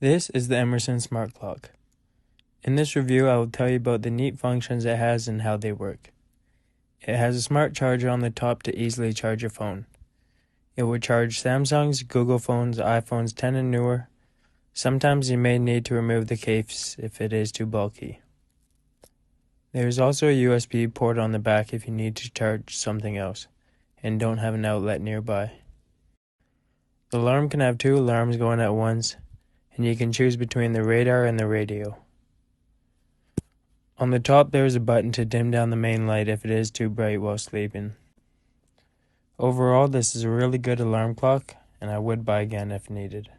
This is the Emerson Smart Clock. In this review, I will tell you about the neat functions it has and how they work. It has a smart charger on the top to easily charge your phone. It will charge Samsungs, Google phones, iPhones 10 and newer. Sometimes you may need to remove the case if it is too bulky. There is also a USB port on the back if you need to charge something else and don't have an outlet nearby. The alarm can have 2 alarms going at once, and you can choose between the radar and the radio. On the top there is a button to dim down the main light if it is too bright while sleeping. Overall, this is a really good alarm clock, and I would buy again if needed.